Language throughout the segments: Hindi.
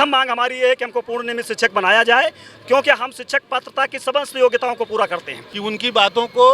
प्रथम मांग हमारी ये है कि हमको पूर्ण नियमित शिक्षक बनाया जाए, क्योंकि हम शिक्षक पात्रता की समस्त योग्यताओं को पूरा करते हैं। कि उनकी बातों को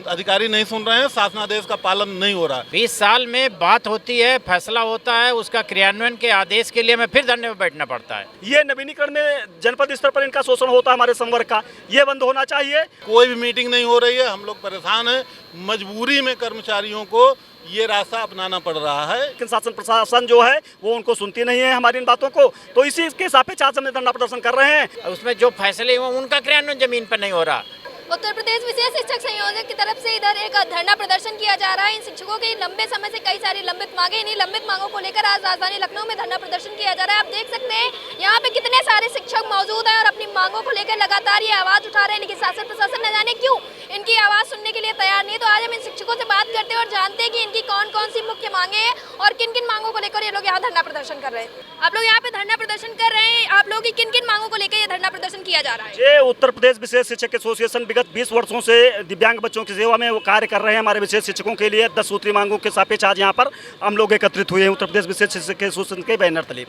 अधिकारी नहीं सुन रहे हैं, शासनादेश का पालन नहीं हो रहा। 20 साल में बात होती है, फैसला होता है, उसका क्रियान्वयन के आदेश के लिए हमें फिर धरने में बैठना पड़ता है। ये नवीनीकरण में जनपद स्तर पर इनका शोषण होता है हमारे संवर्ग का, ये बंद होना चाहिए। कोई भी मीटिंग नहीं हो रही है, हम लोग परेशान हैं। मजबूरी में कर्मचारियों को ये रास्ता अपनाना पड़ रहा है। लेकिन शासन प्रशासन जो है वो उनको सुनती नहीं है हमारी इन बातों को, तो इसी के सापेक्ष आज हम धरना प्रदर्शन कर रहे हैं। उसमें जो फैसले हुए उनका क्रियान्वयन जमीन पर नहीं हो रहा। उत्तर प्रदेश विशेष शिक्षक संयोजक की तरफ से इधर एक धरना प्रदर्शन किया जा रहा है। इन शिक्षकों की लंबे समय से कई सारी लंबित मांगे, इन्हीं लंबित मांगों को लेकर आज राजधानी लखनऊ में धरना प्रदर्शन किया जा रहा है। आप देख सकते हैं यहाँ पे कितने सारे शिक्षक मौजूद हैं और अपनी मांगों को लेकर लगातार ये आवाज उठा रहे हैं, लेकिन शासन प्रशासन न जाने क्यों इनकी आवाज सुनने के लिए तैयार नहीं। तो आज हम इन शिक्षकों से बात करते हैं और जानते हैं कि इनकी कौन कौन सी मुख्य मांगे हैं और किन किन मांगों को लेकर ये लोग यहाँ धरना प्रदर्शन कर रहे हैं। आप लोग यहाँ पे धरना प्रदर्शन कर रहे हैं, आप लोगों की किन किन मांगों को लेकर ये धरना प्रदर्शन किया जा रहा है? ये उत्तर प्रदेश विशेष शिक्षक एसोसिएशन विगत 20 वर्षों से दिव्यांग बच्चों की सेवा में वो कार्य कर रहे हैं। हमारे विशेष शिक्षकों के लिए 10 सूत्री मांगों के सापेक्ष आज यहाँ पर हम लोग एकत्रित हुए हैं उत्तर प्रदेश विशेष शिक्षक एसोसिएशन के बैनर तले।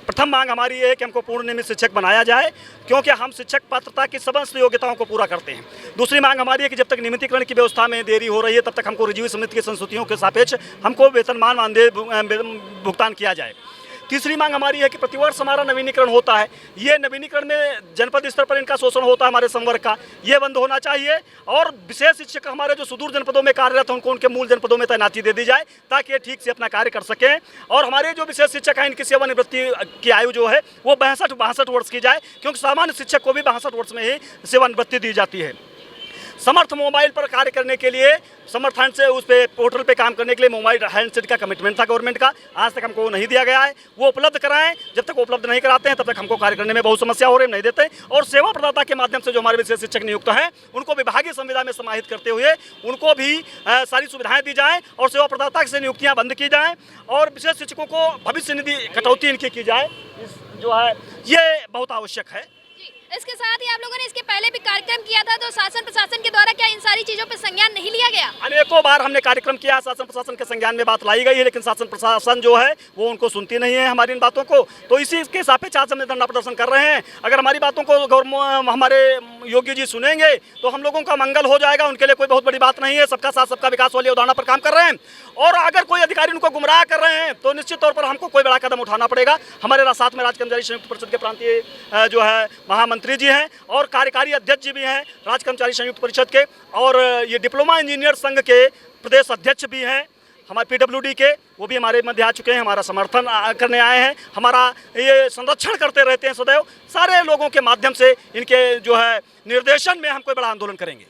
प्रथम मांग हमारी ये है कि हमको पूर्ण नियमित शिक्षक बनाया जाए, क्योंकि हम शिक्षक पात्रता की समस्त योग्यताओं को पूरा करते हैं। दूसरी मांग हमारी है कि जब तक नियमितीकरण की व्यवस्था में देरी हो रही है, तब तक हमको रिजर्व समिति की संस्तुतियों के सापेक्ष हमको वेतनमान मानदेय भुगतान किया जाए। तीसरी मांग हमारी है कि प्रतिवर्ष हमारा नवीनीकरण होता है, ये नवीनीकरण में जनपद स्तर पर इनका शोषण होता है हमारे संवर्ग का, ये बंद होना चाहिए। और विशेष शिक्षक हमारे जो सुदूर जनपदों में कार्यरत हैं उनको उनके मूल जनपदों में तैनाती दे दी जाए, ताकि ये ठीक से अपना कार्य कर सकें। और हमारे जो विशेष शिक्षक हैं इनकी सेवानिवृत्ति की आयु जो है वो 62 वर्ष की जाए, क्योंकि सामान्य शिक्षक को भी 62 वर्ष में ही सेवानिवृत्ति दी जाती है। समर्थ मोबाइल पर कार्य करने के लिए, समर्थ हैंड से उस पे पोर्टल पे काम करने के लिए मोबाइल हैंडसेट का कमिटमेंट था गवर्नमेंट का, आज तक हमको नहीं दिया गया है। वो उपलब्ध कराएं, जब तक उपलब्ध नहीं कराते हैं तब तक हमको कार्य करने में बहुत समस्या हो रही है, नहीं देते। और सेवा प्रदाता के माध्यम से जो हमारे विशेष शिक्षक नियुक्त हैं उनको विभागीय संविदा में समाहित करते हुए उनको भी सारी सुविधाएं दी जाएँ और सेवा प्रदाता से नियुक्तियाँ बंद की जाएँ और विशेष शिक्षकों को भविष्य निधि कटौती इनकी की जाए, जो है ये बहुत आवश्यक है। इसके साथ ही आप लोगों ने इसके पहले भी कार्यक्रम किया था, तो शासन प्रशासन के द्वारा क्या इन सारी चीजों पर संज्ञान नहीं लिया गया? अनेकों बार हमने कार्यक्रम किया, शासन प्रशासन के संज्ञान में बात लाई गई है, लेकिन शासन प्रशासन जो है वो उनको सुनती नहीं है हमारी इन बातों को, तो इसी के सापेक्ष आज हम धरना प्रदर्शन कर रहे हैं। अगर हमारी बातों को हमारे योगी जी सुनेंगे तो हम लोगों का मंगल हो जाएगा, उनके लिए कोई बहुत बड़ी बात नहीं है। सबका साथ सबका विकास वाली अवधारणा पर काम कर रहे हैं और अगर कोई अधिकारी उनको गुमराह कर रहे हैं तो निश्चित तौर पर हमको कोई बड़ा कदम उठाना पड़ेगा। हमारे साथ में राज्य कर्मचारी संयुक्त परिषद के प्रांतीय जो है महामंत्री जी हैं और कार्यकारी अध्यक्ष जी भी हैं राज्य कर्मचारी संयुक्त परिषद के, और ये डिप्लोमा इंजीनियर संघ के प्रदेश अध्यक्ष भी हैं हमारे पीडब्ल्यूडी के, वो भी हमारे मध्य आ चुके हैं, हमारा समर्थन करने आए हैं, हमारा ये संरक्षण करते रहते हैं सदैव। सारे लोगों के माध्यम से इनके जो है निर्देशन में हम कोई बड़ा आंदोलन करेंगे।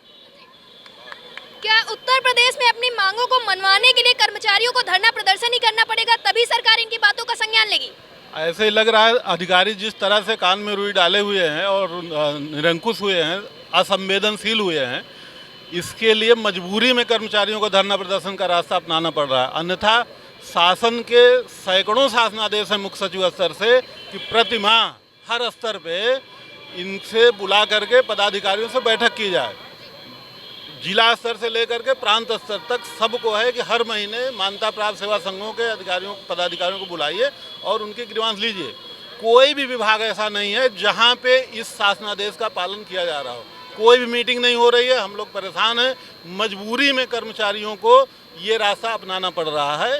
क्या उत्तर प्रदेश में अपनी मांगों को मनवाने के लिए कर्मचारियों को धरना प्रदर्शन ही करना पड़ेगा, तभी सरकार इनकी बातों का संज्ञान लेगी? ऐसे ही लग रहा है। अधिकारी जिस तरह से कान में रुई डाले हुए हैं और निरंकुश हुए हैं, असंवेदनशील हुए हैं, इसके लिए मजबूरी में कर्मचारियों को धरना प्रदर्शन का रास्ता अपनाना पड़ रहा है। अन्यथा शासन के सैकड़ों शासनादेश हैं मुख्य सचिव स्तर से कि प्रतिमाह हर स्तर पे इनसे बुला करके पदाधिकारियों से बैठक की जाए। जिला स्तर से लेकर के प्रांत स्तर तक सबको है कि हर महीने मान्यता प्राप्त सेवा संघों के पदाधिकारियों को बुलाइए और उनकी ग्रीवांस लीजिए। कोई भी विभाग ऐसा नहीं है जहां पे इस शासनादेश का पालन किया जा रहा हो। कोई भी मीटिंग नहीं हो रही है, हम लोग परेशान हैं। मजबूरी में कर्मचारियों को ये रास्ता अपनाना पड़ रहा है।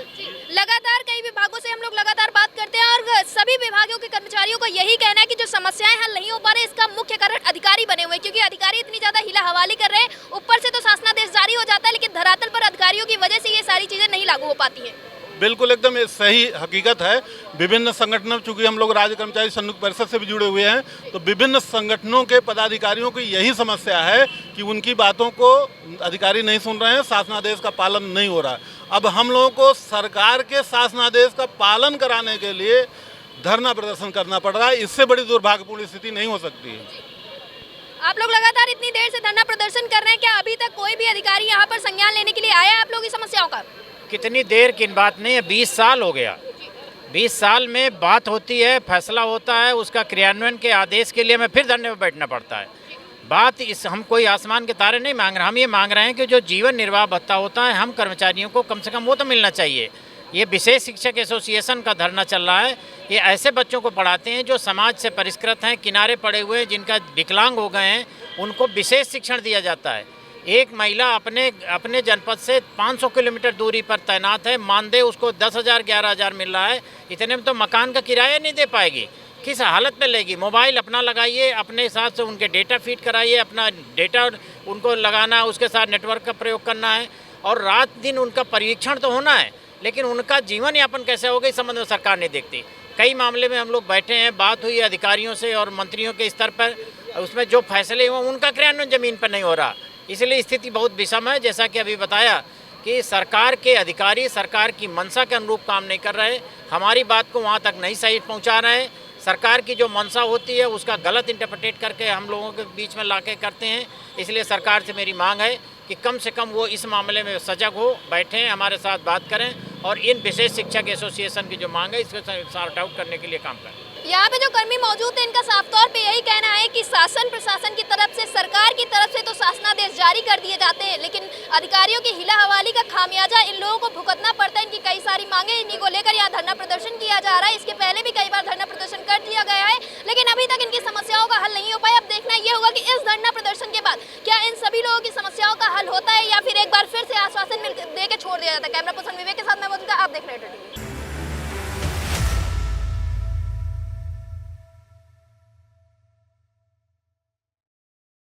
लगातार कई विभागों से हम लोग लगातार बात करते हैं और सभी विभागों के कर्मचारियों को यही कहना है कि जो समस्याएं हल नहीं हो पा रही, इसका मुख्य कारण अधिकारी बने हुए, क्योंकि अधिकारी इतनी ज्यादा हिला हवाली कर रहे हैं। ऊपर से तो शासनादेश जारी हो जाता है, लेकिन धरातल पर अधिकारियों की वजह से ये सारी चीजें नहीं लागू हो पाती है। बिल्कुल एकदम ये सही हकीकत है। विभिन्न संगठनों, चूंकि हम लोग राज्य कर्मचारी संयुक्त परिषद से भी जुड़े हुए हैं, तो विभिन्न संगठनों के पदाधिकारियों की यही समस्या है कि उनकी बातों को अधिकारी नहीं सुन रहे हैं, शासनादेश का पालन नहीं हो रहा है। अब हम लोगों को सरकार के शासनादेश का पालन कराने के लिए धरना प्रदर्शन करना पड़ रहा है। इससे बड़ी दुर्भाग्यपूर्ण स्थिति नहीं हो सकती है। आप लोग लगातार इतनी देर से धरना प्रदर्शन कर रहे हैं, क्या अभी तक कोई भी अधिकारी यहाँ पर संज्ञान लेने के लिए आया है आप लोगों की समस्याओं का? कितनी देर किन बात नहीं है, 20 साल हो गया। 20 साल में बात होती है, फैसला होता है, उसका क्रियान्वयन के आदेश के लिए हमें फिर धरने में बैठना पड़ता है। बात इस हम कोई आसमान के तारे नहीं मांग रहे, हम ये मांग रहे हैं कि जो जीवन निर्वाह भत्ता होता है हम कर्मचारियों को कम से कम वो तो मिलना चाहिए। ये विशेष शिक्षक एसोसिएशन का धरना चल रहा है। ये ऐसे बच्चों को पढ़ाते हैं जो समाज से परिष्कृत हैं, किनारे पड़े हुए हैं, जिनका विकलांग हो गए हैं, उनको विशेष शिक्षण दिया जाता है। एक महिला अपने जनपद से 500 किलोमीटर दूरी पर तैनात है, मानदेय उसको 10,000 11,000 मिल रहा है। इतने में तो मकान का किराया नहीं दे पाएगी, किस हालत में लेगी? मोबाइल अपना लगाइए, अपने हिसाब से उनके डेटा फीड कराइए, अपना डेटा उनको लगाना है, उसके साथ नेटवर्क का प्रयोग करना है और रात दिन उनका परीक्षण तो होना है, लेकिन उनका जीवन यापन कैसे होगा इस संबंध में सरकार नहीं देखती। कई मामले में हम लोग बैठे हैं, बात हुई अधिकारियों से और मंत्रियों के स्तर पर, उसमें जो फैसले हुए उनका क्रियान्वयन ज़मीन पर नहीं हो रहा, इसलिए स्थिति बहुत विषम है। जैसा कि अभी बताया कि सरकार के अधिकारी सरकार की मंशा के अनुरूप काम नहीं कर रहे, हमारी बात को वहाँ तक नहीं सही पहुँचा रहे। सरकार की जो मंशा होती है उसका गलत इंटरप्रेट करके हम लोगों के बीच में लाके करते हैं। इसलिए सरकार से मेरी मांग है कि कम से कम वो इस मामले में सजग हो, बैठें, हमारे साथ बात करें और इन विशेष शिक्षक एसोसिएशन की जो मांग है इसको सॉर्ट आउट करने के लिए काम करें। यहाँ पे जो कर्मी मौजूद है इनका साफ तौर पे यही कहना है कि शासन प्रशासन की तरफ से, सरकार की तरफ से तो शासनादेश जारी कर दिए जाते हैं, लेकिन अधिकारियों की हिला हवाली का खामियाजा इन लोगों को भुगतना पड़ता है। इनकी कई सारी मांगे, इन्हीं को लेकर यहाँ धरना प्रदर्शन किया जा रहा है। इसके पहले भी कई बार धरना प्रदर्शन कर दिया गया है, लेकिन अभी तक इनकी समस्याओं का हल नहीं हो पाया। अब देखना ये होगा कि इस धरना प्रदर्शन के बाद क्या इन सभी लोगों की समस्याओं का हल होता है या फिर एक बार फिर से आश्वासन दे के छोड़ दिया जाता है। कैमरा पर्सन विवेक के साथ मैं मौजूद, आप देख रहे हैं।